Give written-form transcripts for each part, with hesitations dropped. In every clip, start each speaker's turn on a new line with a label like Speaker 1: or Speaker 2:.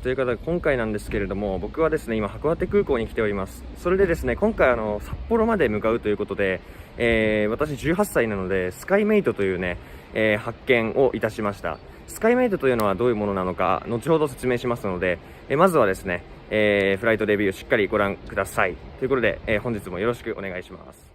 Speaker 1: ということで今回なんですけれども、僕はですね今函館空港に来ております。それでですね今回札幌まで向かうということで、私18歳なのでスカイメイトというね、発見をいたしました。スカイメイトというのはどういうものなのか後ほど説明しますので、まずはですね、フライトレビューしっかりご覧くださいということで、本日もよろしくお願いします。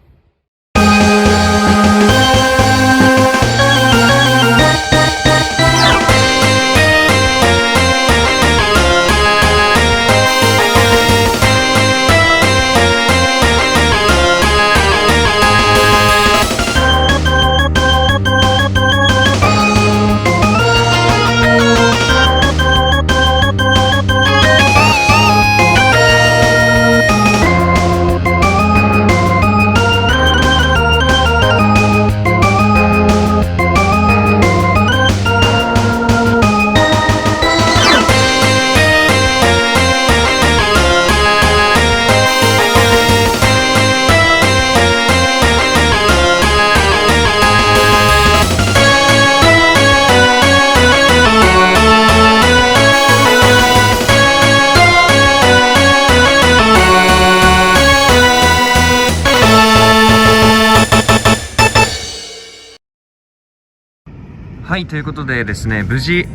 Speaker 1: はい、ということでですね、無事、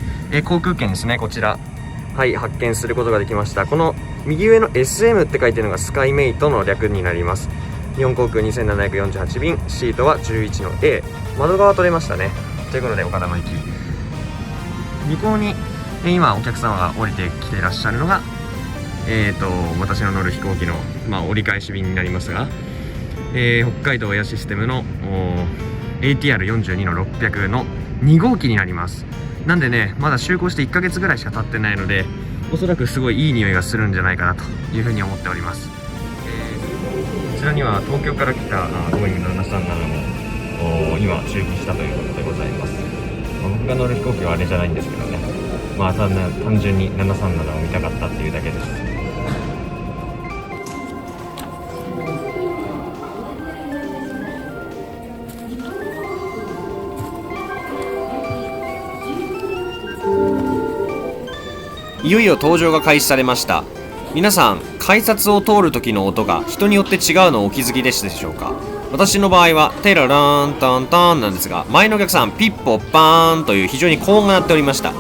Speaker 1: 航空券ですね、こちら、はい、発見することができました。この右上の SM って書いてるのがスカイメイトの略になります。日本航空2748便、シートは11の A、窓側取れましたね。ということで、岡田の行き。向こうに、今、お客様が降りてきていらっしゃるのが、私の乗る飛行機の、折り返し便になりますが、北海道エアシステムのATR42 の600の2号機になります。なんでね、まだ就航して1ヶ月ぐらいしか経ってないので、おそらくすごいいい匂いがするんじゃないかなというふうに思っております。こちらには東京から来たボーイング737も今駐機したということでございます。僕が乗る飛行機はあれじゃないんですけどね、単純に737を見たかったっていうだけです。
Speaker 2: いよいよ登場が開始されました。皆さん、改札を通る時の音が人によって違うのをお気づきでしたでしょうか。私の場合はテララーンタンタンなんですが、前のお客さんピッポッパーンという非常に高音が鳴っておりました。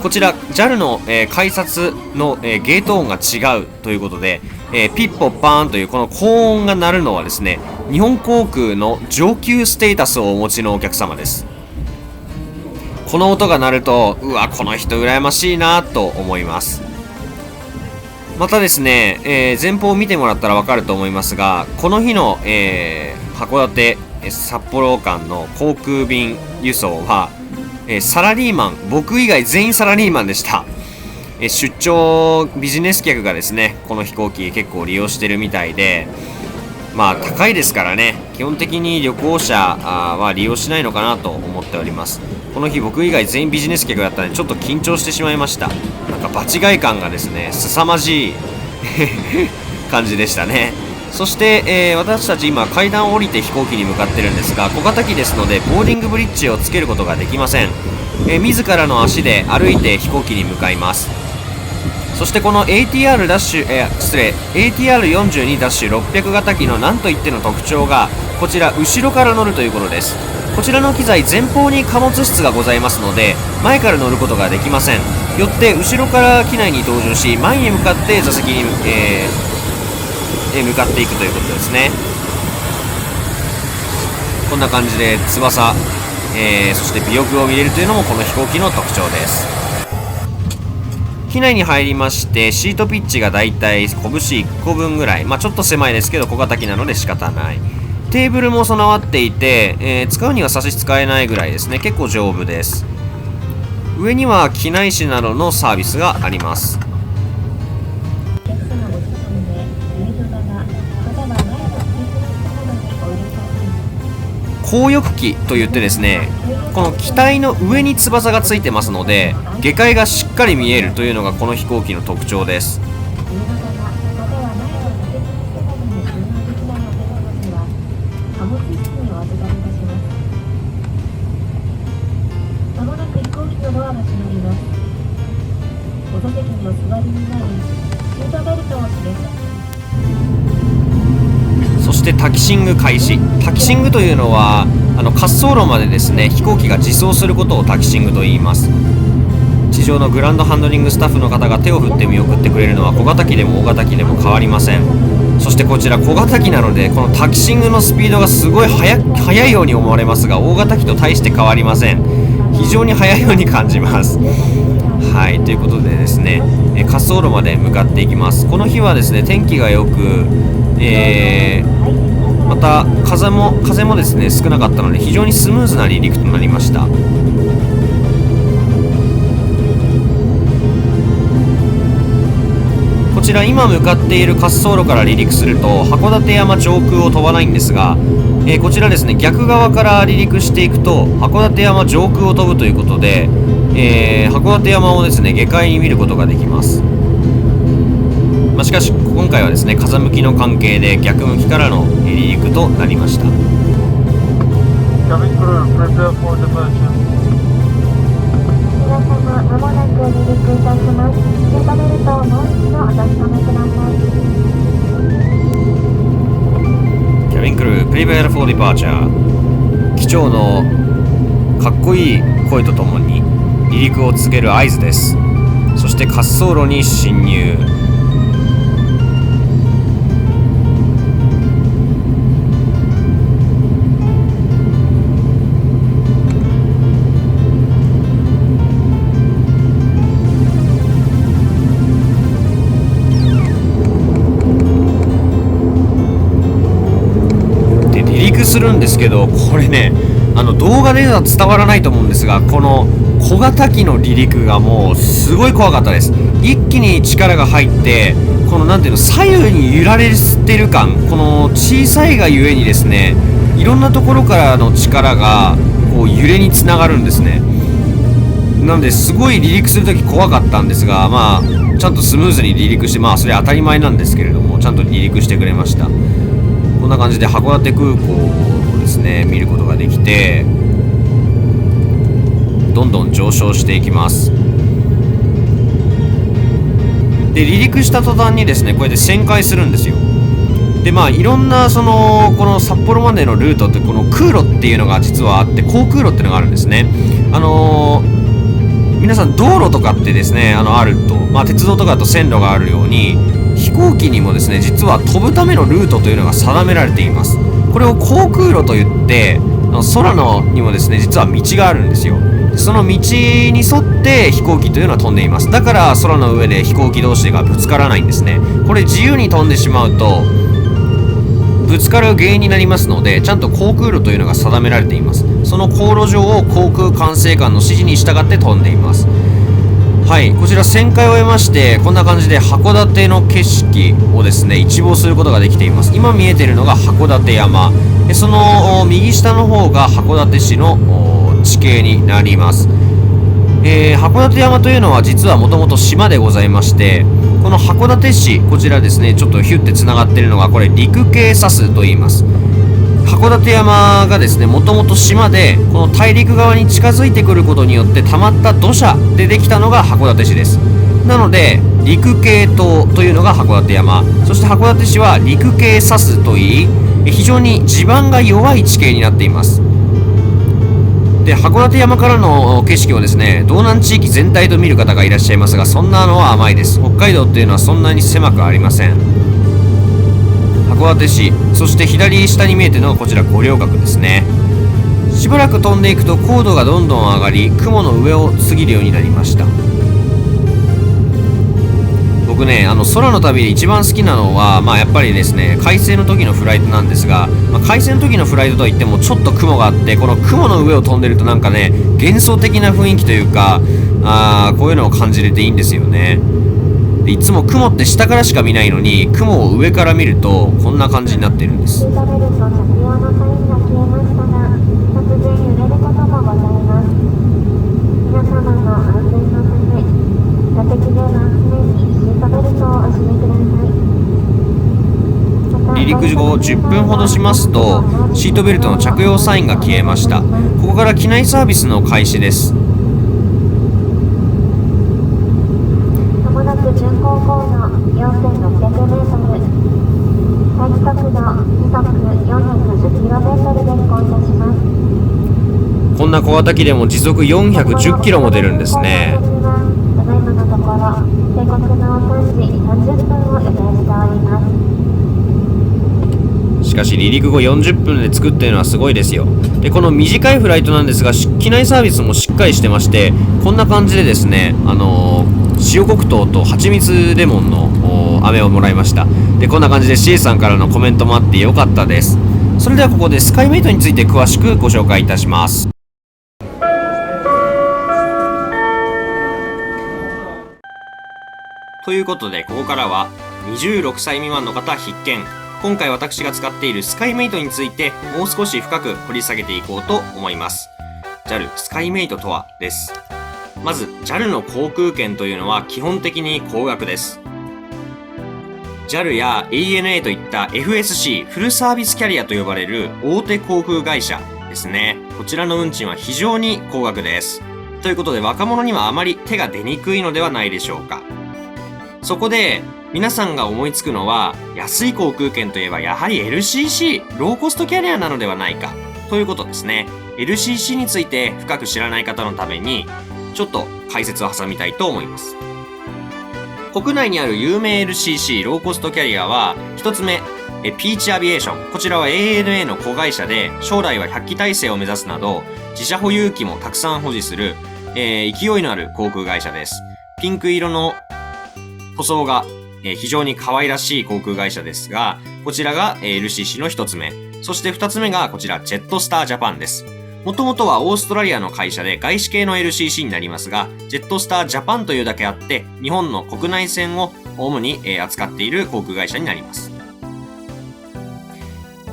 Speaker 2: こちら JAL の、改札の、ゲート音が違うということで、ピッポッパーンというこの高音が鳴るのはですね、日本航空の上級ステータスをお持ちのお客様です。この音が鳴ると、うわ、この人羨ましいなと思います。またですね、前方を見てもらったらわかると思いますが、この日の、函館札幌間の航空便輸送は、サラリーマン、僕以外全員サラリーマンでした。出張ビジネス客がですね、この飛行機結構利用してるみたいで、高いですからね、基本的に旅行者は利用しないのかなと思っております。この日僕以外全員ビジネス客だったのでちょっと緊張してしまいました。なんか場違い感がですね、凄まじい感じでしたね。そして、私たち今階段を降りて飛行機に向かってるんですが、小型機ですのでボーディングブリッジをつけることができません。自らの足で歩いて飛行機に向かいます。そしてこの ATR42-600 型機のなんといっての特徴が、こちら後ろから乗るということです。こちらの機材前方に貨物室がございますので、前から乗ることができません。よって後ろから機内に搭乗し、前へ向かって座席に、向かっていくということですね。こんな感じで翼、そして尾翼を見れるというのもこの飛行機の特徴です。機内に入りまして、シートピッチがだいたい拳1個分ぐらい、ちょっと狭いですけど小型機なので仕方ない。テーブルも備わっていて、使うには差し支えないぐらいですね。結構丈夫です。上には機内紙などのサービスがあります。後翼機といってですね、この機体の上に翼がついてますので、下界がしっかり見えるというのがこの飛行機の特徴です。
Speaker 3: おお座席にお座りになり、シートベルトを締めて。
Speaker 2: そしてタキシング開始。タキシングというのは滑走路までですね、飛行機が自走することをタキシングと言います。地上のグランドハンドリングスタッフの方が手を振って見送ってくれるのは小型機でも大型機でも変わりません。そしてこちら小型機なので、このタキシングのスピードがすごい速いように思われますが、大型機と大して変わりません。非常に速いように感じます。はい、ということでですね、滑走路まで向かっていきます。この日はですね、天気が良く、また風もですね少なかったので、非常にスムーズな離陸となりました。こちら今向かっている滑走路から離陸すると函館山上空を飛ばないんですが、こちらですね、逆側から離陸していくと函館山上空を飛ぶということで、函館山をですね下界に見ることができます。しかし今回はですね、風向きの関係で逆向きからの離陸となりました。
Speaker 3: 皆様、まもなく離陸いたします。シートベルトをもう一度お確かめください。
Speaker 2: キャビンクルー、Prepare for Departure。機長のかっこいい声とともに離陸を告げる合図です。そして滑走路に進入。するんですけど、これね、動画では伝わらないと思うんですが、この小型機の離陸がもうすごい怖かったです。一気に力が入って、このなんていうの、左右に揺られてる感、この小さいがゆえにですね、いろんなところからの力がこう揺れにつながるんですね。なのですごい離陸するとき怖かったんですが、ちゃんとスムーズに離陸して、それ当たり前なんですけれども、ちゃんと離陸してくれました。こんな感じで函館空港をですね見ることができて、どんどん上昇していきます。で離陸した途端にですね、こうやって旋回するんですよ。でいろんなこの札幌までのルートって、この空路っていうのが実はあって、航空路っていうのがあるんですね。皆さん道路とかってですねあると、鉄道とかだと線路があるように、飛行機にもですね実は飛ぶためのルートというのが定められています。これを航空路といって、空にもですね実は道があるんですよ。その道に沿って飛行機というのは飛んでいます。だから空の上で飛行機同士がぶつからないんですね。これ自由に飛んでしまうとぶつかる原因になりますので、ちゃんと航空路というのが定められています。その航路上を航空管制官の指示に従って飛んでいます。はい、こちら旋回を終えまして、こんな感じで函館の景色をですね一望することができています。今見えているのが函館山、その右下の方が函館市の地形になります。函館山というのは実はもともと島でございまして、この函館市、こちらですねちょっとヒュッてつながっているのが、これ陸系砂州と言います。函館山がですねもともと島で、この大陸側に近づいてくることによって溜まった土砂でできたのが函館市です。なので陸系島というのが函館山、そして函館市は陸系砂州といい、非常に地盤が弱い地形になっています。で函館山からの景色をですね道南地域全体と見る方がいらっしゃいますが、そんなのは甘いです。北海道っていうのはそんなに狭くありません。函館市、そして左下に見えているのがこちら五稜郭ですね。しばらく飛んでいくと高度がどんどん上がり、雲の上を過ぎるようになりました。僕ね空の旅で一番好きなのは、やっぱりですね快晴の時のフライトなんですが、快晴の時のフライトといってもちょっと雲があって、この雲の上を飛んでるとなんかね幻想的な雰囲気というか、こういうのを感じれていいんですよね。でいつも雲って下からしか見ないのに、雲を上から見るとこんな感じになってるんです。
Speaker 3: シートベルト着用のサインが消えましたが、突然揺れることもございます。皆様の安全のため、座席では常にシートベルトをお締めください。
Speaker 2: 離陸後10分ほどしますとシートベルトの着用サインが消えました。ここから機内サービスの開始です。
Speaker 3: 航行の 4600m、最速度時速 410km で飛行いたします。
Speaker 2: こんな小型機でも時速410キロも出るんですね。
Speaker 3: ただいまのところ、定刻の3時30分を予定しております。
Speaker 2: しかし離陸後40分で着くっていうのはすごいですよ。で、この短いフライトなんですが、機内サービスもしっかりしてまして、こんな感じでですね、塩黒糖と蜂蜜レモンの飴をもらいました。で、こんな感じで C さんからのコメントもあってよかったです。それではここでスカイメイトについて詳しくご紹介いたします。ということで、ここからは26歳未満の方必見。今回私が使っているスカイメイトについてもう少し深く掘り下げていこうと思います。JAL スカイメイトとはです。まず JAL の航空券というのは基本的に高額です。JAL や ANA といった FSC フルサービスキャリアと呼ばれる大手航空会社ですね。こちらの運賃は非常に高額です。ということで若者にはあまり手が出にくいのではないでしょうか。そこで皆さんが思いつくのは、安い航空券といえばやはり LCC、ローコストキャリアなのではないかということですね。LCC について深く知らない方のためにちょっと解説を挟みたいと思います。国内にある有名 LCC ローコストキャリアは、一つ目ピーチアビエーション。こちらは ANA の子会社で、将来は100機体制を目指すなど自社保有機もたくさん保持する、勢いのある航空会社です。ピンク色の塗装が非常に可愛らしい航空会社ですが、こちらが LCC の一つ目。そして二つ目がこちらジェットスタージャパンです。もともとはオーストラリアの会社で外資系の LCC になりますが、ジェットスタージャパンというだけあって、日本の国内線を主に扱っている航空会社になります。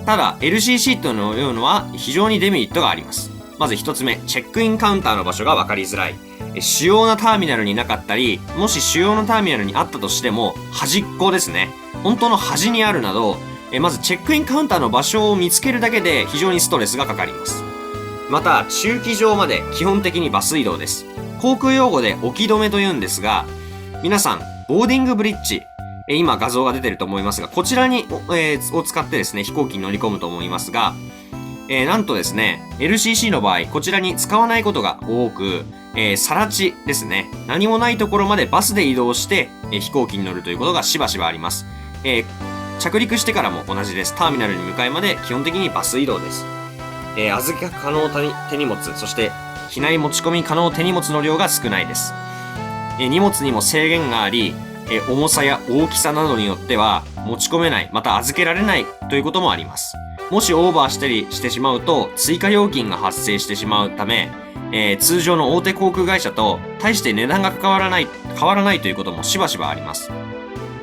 Speaker 2: ただ LCC というのは非常にデメリットがあります。まず一つ目、チェックインカウンターの場所が分かりづらい。主要なターミナルになかったり、もし主要なターミナルにあったとしても端っこですね、本当の端にあるなど、まずチェックインカウンターの場所を見つけるだけで非常にストレスがかかります。また駐機場まで基本的にバス移動です。航空用語で置き止めというんですが、皆さんボーディングブリッジ、今画像が出てると思いますが、こちらに、を使ってですね飛行機に乗り込むと思いますが、なんとですね LCC の場合こちらに使わないことが多く、更地ですね、何もないところまでバスで移動して、飛行機に乗るということがしばしばあります。着陸してからも同じです。ターミナルに向かいまで基本的にバス移動です。預け可能手荷物、そして機内持ち込み可能手荷物の量が少ないです。荷物にも制限があり、重さや大きさなどによっては持ち込めない、また預けられないということもあります。もしオーバーしたりしてしまうと追加料金が発生してしまうため、通常の大手航空会社と大して値段が変わらないということもしばしばあります。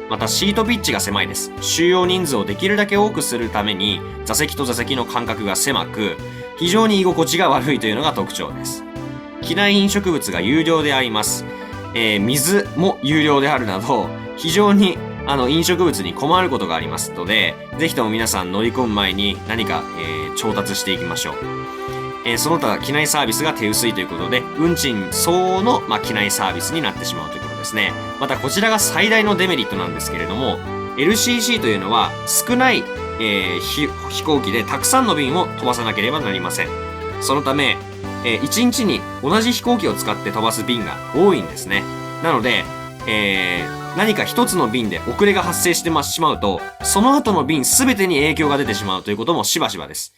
Speaker 2: またシートピッチが狭いです。収容人数をできるだけ多くするために座席と座席の間隔が狭く、非常に居心地が悪いというのが特徴です。機内飲食物が有料であります。水も有料であるなど、非常に飲食物に困ることがありますので、ぜひとも皆さん乗り込む前に何か、調達していきましょう。その他機内サービスが手薄いということで、運賃相応の、機内サービスになってしまうということですね。またこちらが最大のデメリットなんですけれども、LCC というのは少ない、飛行機でたくさんの便を飛ばさなければなりません。そのため、1日に同じ飛行機を使って飛ばす便が多いんですね。なので、何か一つの便で遅れが発生してしまうと、その後の便全てに影響が出てしまうということもしばしばです。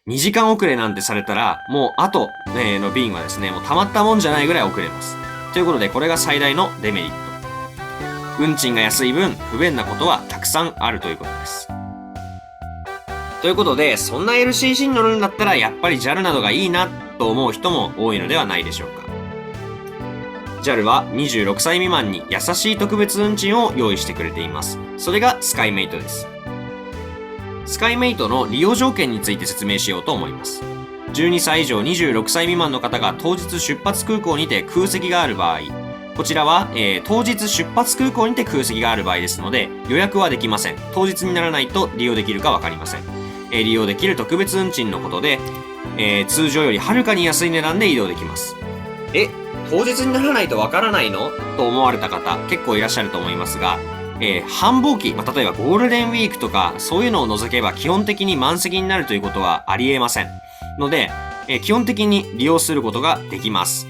Speaker 2: 2時間遅れなんてされたら、もう後の便はですね、もうたまったもんじゃないぐらい遅れます。ということで、これが最大のデメリット。運賃が安い分、不便なことはたくさんあるということです。ということで、そんな LCC に乗るんだったら、やっぱり JAL などがいいなと思う人も多いのではないでしょうか。JAL は26歳未満に優しい特別運賃を用意してくれています。それがスカイメイトです。スカイメイトの利用条件について説明しようと思います。12歳以上26歳未満の方が当日出発空港にて空席がある場合、こちらは、当日出発空港にて空席がある場合ですので、予約はできません。当日にならないと利用できるかわかりません。利用できる特別運賃のことで、通常よりはるかに安い値段で移動できます。当日にならないとわからないのと思われた方結構いらっしゃると思いますが、繁忙期、例えばゴールデンウィークとかそういうのを除けば基本的に満席になるということはありえませんので、基本的に利用することができます。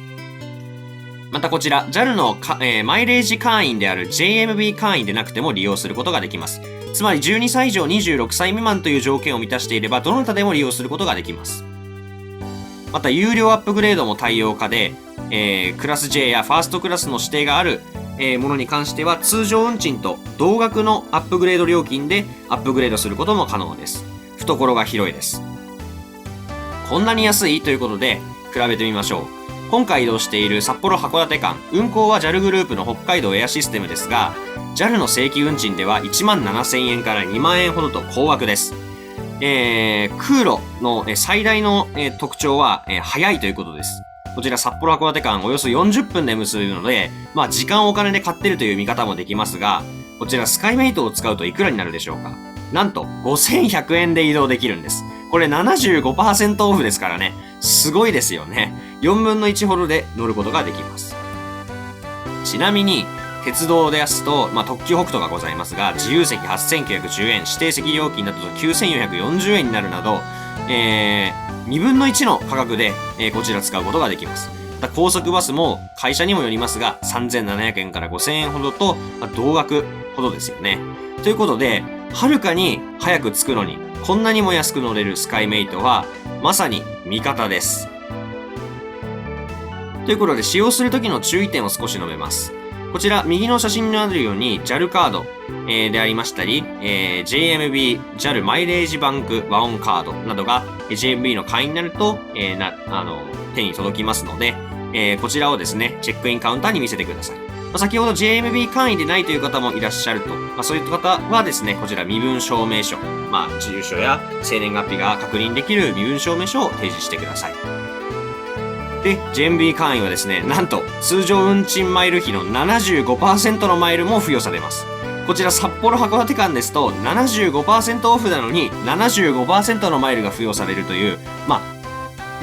Speaker 2: またこちら JAL のマイレージ会員である JMB 会員でなくても利用することができます。つまり12歳以上26歳未満という条件を満たしていればどなたでも利用することができます。また有料アップグレードも対応可で、クラス J やファーストクラスの指定があるものに関しては通常運賃と同額のアップグレード料金でアップグレードすることも可能です。懐が広いです。こんなに安いということで比べてみましょう。今回移動している札幌函館間、運行は JAL グループの北海道エアシステムですが、JAL の正規運賃では1万7000円から2万円ほどと高額です。空路の最大の特徴は早いということです。こちら札幌函館間およそ40分で結ぶので、時間をお金で買ってるという見方もできますが、こちらスカイメイトを使うといくらになるでしょうか。なんと5100円で移動できるんです。これ 75% オフですからね。すごいですよね。4分の1ほどで乗ることができます。ちなみに、鉄道ですと、特急北斗がございますが、自由席8910円、指定席料金だと9440円になるなど、2分の1の価格で、こちら使うことができます。高速バスも会社にもよりますが、3700円から5000円ほどと、同額ほどですよね。ということで、はるかに早く着くのに、こんなにも安く乗れるスカイメイトは、まさに味方です。ということで、使用するときの注意点を少し述べます。こちら、右の写真にあるように JAL カード、でありましたり、JMB、JAL マイレージバンク和音カードなどが JMB の会員になると、手に届きますので、こちらをですね、チェックインカウンターに見せてください。先ほど JMB 会員でないという方もいらっしゃると、そういった方はですね、こちら身分証明書、住所や生年月日が確認できる身分証明書を提示してください。で、JMB 会員はですね、なんと通常運賃マイル費の 75% のマイルも付与されます。こちら札幌函館間ですと 75% オフなのに 75% のマイルが付与されるという、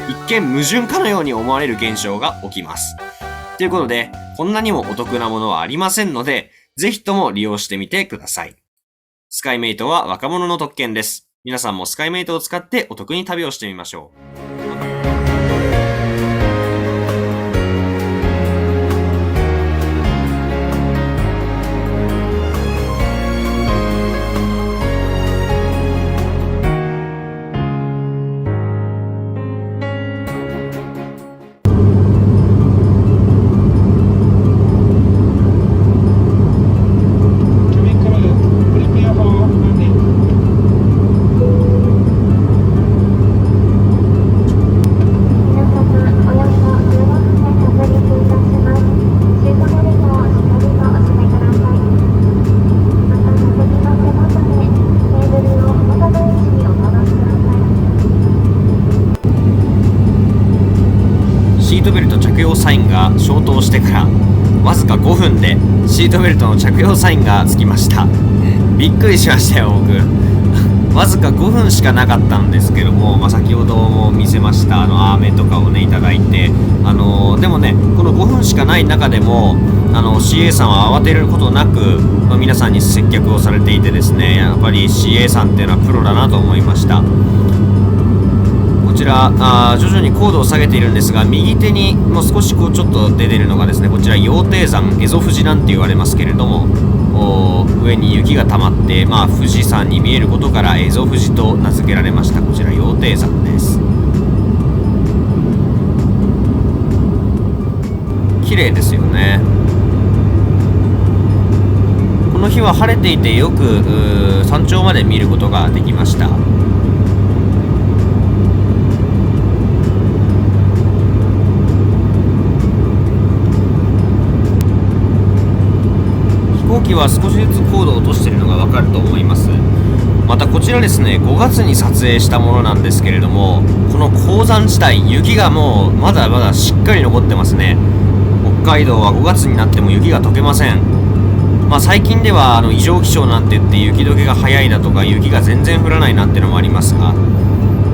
Speaker 2: 一見矛盾かのように思われる現象が起きます。ということで、こんなにもお得なものはありませんので、ぜひとも利用してみてください。スカイメイトは若者の特権です。皆さんもスカイメイトを使ってお得に旅をしてみましょう。シートベルト着用サインが消灯してからわずか5分でシートベルトの着用サインがつきました。びっくりしましたよ僕。わずか5分しかなかったんですけども、先ほども見せました飴とかをねいただいて、でもねこの5分しかない中でもCA さんは慌てることなく、皆さんに接客をされていてですね、やっぱり CA さんっていうのはプロだなと思いました。こちら徐々に高度を下げているんですが、右手にもう少しちょっと出てるのがですね、こちら羊蹄山、蝦夷富士なんて言われますけれども、上に雪が溜まって、富士山に見えることから蝦夷富士と名付けられました。こちら羊蹄山です。綺麗ですよね。この日は晴れていてよく山頂まで見ることができました。飛行機は少しずつ高度を落としているのがわかると思います。またこちらですね、5月に撮影したものなんですけれども、この高山地帯、雪がもうまだまだしっかり残ってますね。北海道は5月になっても雪が溶けません。最近では異常気象なんて言って雪解けが早いだとか雪が全然降らないなんてのもありますが、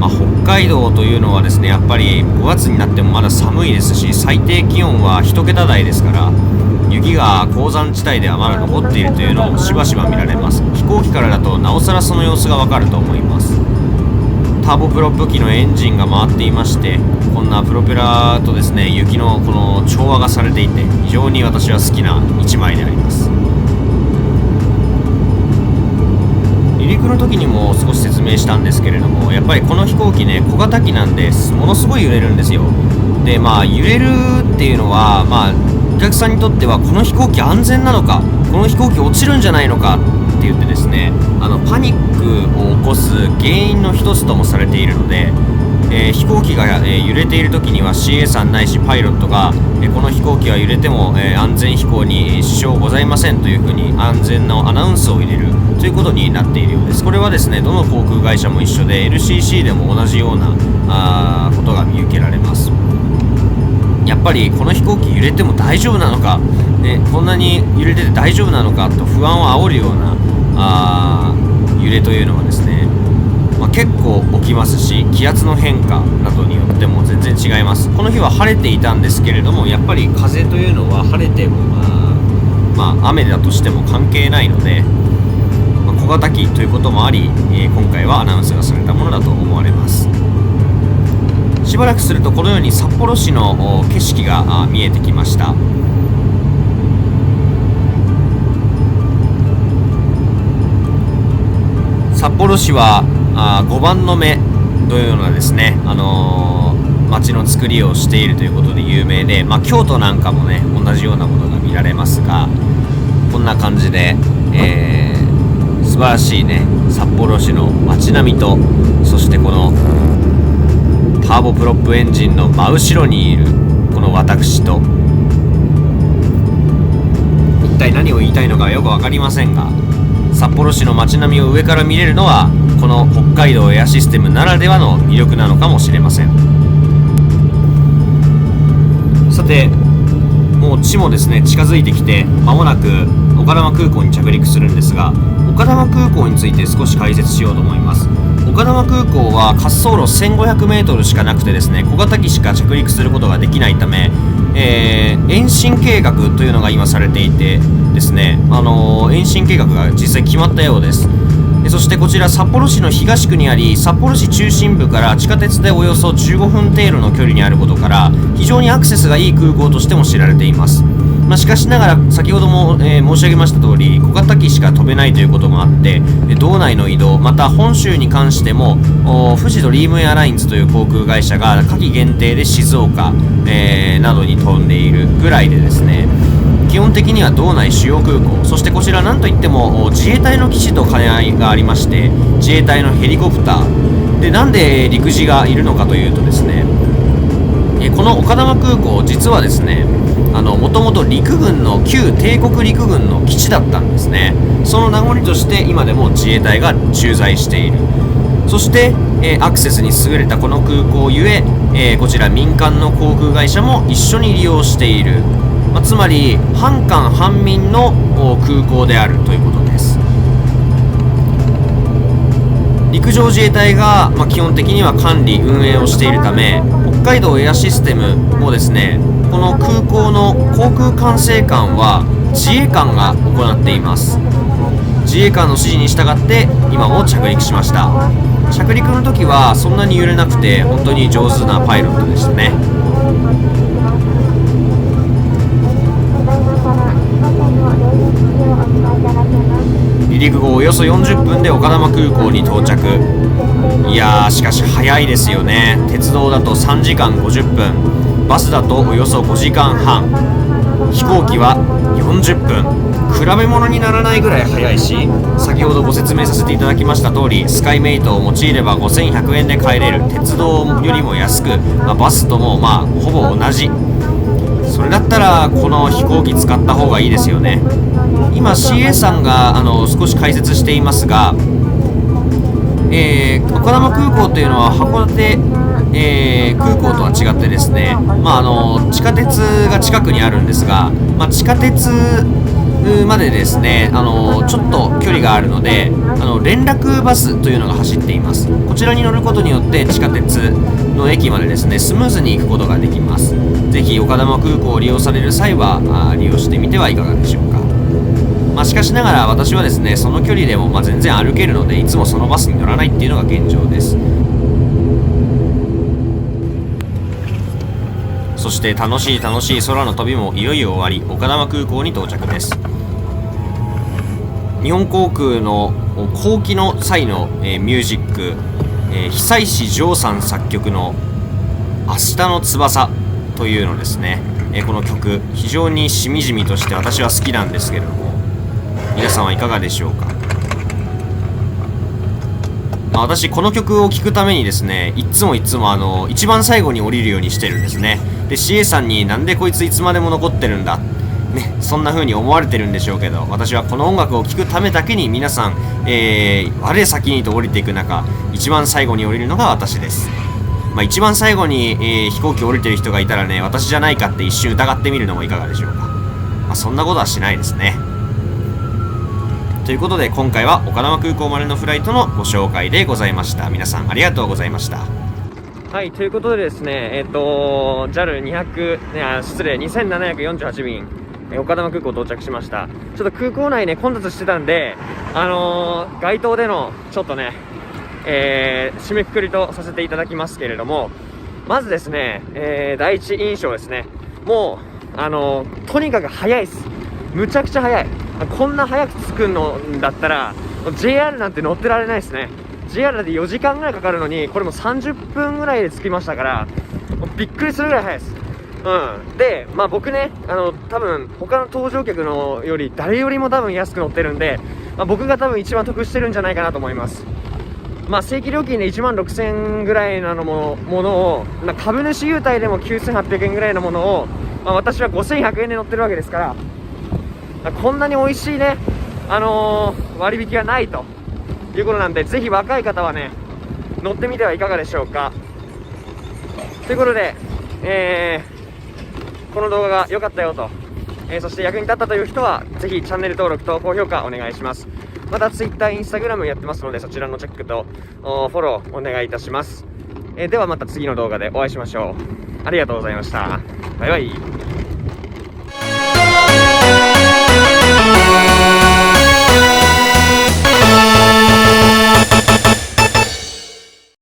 Speaker 2: 北海道というのはですね、やっぱり5月になってもまだ寒いですし、最低気温は1桁台ですから、雪が高山地帯ではまだ残っているというのもしばしば見られます。飛行機からだとなおさらその様子がわかると思います。ターボプロップ機のエンジンが回っていまして、こんなプロペラとですね、雪のこの調和がされていて、非常に私は好きな一枚であります。離陸の時にも少し説明したんですけれども、やっぱりこの飛行機ね、小型機なんでものすごい揺れるんですよ。で揺れるっていうのはお客さんにとっては、この飛行機安全なのか、この飛行機落ちるんじゃないのかって言ってですね、パニックを起こす原因の一つともされているので、飛行機が、揺れている時には CA さんないしパイロットが、この飛行機は揺れても、安全飛行に支障ございませんというふうに安全のアナウンスを入れるということになっているようです。これはですね、どの航空会社も一緒で LCC でも同じようなことが見受けられます。やっぱりこの飛行機揺れても大丈夫なのか、こんなに揺れてて大丈夫なのかと不安を煽るような揺れというのはですね、結構起きますし、気圧の変化などによっても全然違います。この日は晴れていたんですけれども、やっぱり風というのは晴れても雨だとしても関係ないので、小型機ということもあり、今回はアナウンスがされたものだと思われます。しばらくするとこのように札幌市の景色が見えてきました。札幌市は5番の目のようなですね、街の作りをしているということで有名で、京都なんかもね同じようなものが見られますが、こんな感じで、素晴らしいね札幌市の街並みと、そしてこのターボプロップエンジンの真後ろにいるこの私と、一体何を言いたいのかよく分かりませんが、札幌市の街並みを上から見れるのはこの北海道エアシステムならではの魅力なのかもしれません。さて、もう地もですね近づいてきて、間もなく丘珠空港に着陸するんですが、丘珠空港について少し解説しようと思います。丘珠空港は滑走路 1500m しかなくてですね、小型機しか着陸することができないため、延伸計画というのが今されていてですね、延伸計画が実際決まったようです。そしてこちら札幌市の東区にあり、札幌市中心部から地下鉄でおよそ15分程度の距離にあることから、非常にアクセスがいい空港としても知られています。しかしながら先ほども、申し上げました通り、小型機しか飛べないということもあって、道内の移動、また本州に関しても富士ドリームエアラインズという航空会社が夏季限定で静岡、などに飛んでいるぐらいでですね、基本的には道内主要空港、そしてこちらなんといっても自衛隊の基地と兼ね合いがありまして、自衛隊のヘリコプターで、なんで陸自がいるのかというとですね、この丘珠空港実はですね、もともと陸軍の旧帝国陸軍の基地だったんですね。その名残として今でも自衛隊が駐在している。そして、アクセスに優れたこの空港ゆえ、こちら民間の航空会社も一緒に利用している、つまり半官半民の空港であるということです。陸上自衛隊が、基本的には管理運営をしているため、北海道エアシステムもですね、この空港の航空管制官は自衛官が行っています。自衛官の指示に従って今も着陸しました。着陸の時はそんなに揺れなくて、本当に上手なパイロットでしたね。離陸後およそ40分で丘珠空港に到着。いやー、しかし早いですよね。鉄道だと3時間50分、バスだとおよそ5時間半、飛行機は40分。比べ物にならないぐらい早いし、先ほどご説明させていただきました通り、スカイメイトを用いれば5100円で帰れる。鉄道よりも安く、バスともほぼ同じ。それだったらこの飛行機使った方がいいですよね。今 CA さんが少し解説していますが、丘珠空港というのは函館、空港とは違ってですね、地下鉄が近くにあるんですが、地下鉄までですね、ちょっと距離があるので、連絡バスというのが走っています。こちらに乗ることによって地下鉄の駅までですね、スムーズに行くことができます。ぜひ丘珠空港を利用される際は利用してみてはいかがでしょうか。しかしながら私はですね、その距離でも全然歩けるので、いつもそのバスに乗らないっていうのが現状です。そして楽しい空の旅もいよいよ終わり、丘珠空港に到着です。日本航空の後期の際の、ミュージック、久石譲さん作曲の明日の翼というのですね、この曲非常にしみじみとして私は好きなんですけれども、皆さんはいかがでしょうか。私この曲を聴くためにですね、いつも一番最後に降りるようにしてるんですね。で CA さんになんでこいついつまでも残ってるんだね、そんな風に思われてるんでしょうけど、私はこの音楽を聴くためだけに皆さん、我先にと降りていく中、一番最後に降りるのが私です。一番最後に、飛行機を降りてる人がいたらね、私じゃないかって一瞬疑ってみるのもいかがでしょうか。そんなことはしないですね。ということで今回は丘珠空港までのフライトのご紹介でございました。皆さんありがとうございました。
Speaker 1: はい、ということでですね、2748便、丘珠空港到着しました。ちょっと空港内ね、混雑してたんで、街頭でのちょっとね、締めくくりとさせていただきますけれども、まずですね、第一印象ですね。もう、とにかく早いです。むちゃくちゃ早い。こんな早く着くのだったら JR なんて乗ってられないですね。 JR だって4時間ぐらいかかるのに、これも30分ぐらいで着きましたから、もうびっくりするぐらい早いです。で、僕ね、多分他の搭乗客のより誰よりも多分安く乗ってるんで、僕が多分一番得してるんじゃないかなと思います。正規料金で1万6000円ぐらいのものを、株主優待でも9800円ぐらいのものを、私は5100円で乗ってるわけですから、こんなに美味しいね、割引はないということなんで、ぜひ若い方はね、乗ってみてはいかがでしょうか。ということで、この動画が良かったよと、そして役に立ったという人は、ぜひチャンネル登録と高評価お願いします。また Twitter、Instagram やってますので、そちらのチェックとフォローお願いいたします。ではまた次の動画でお会いしましょう。ありがとうございました。バイバイ。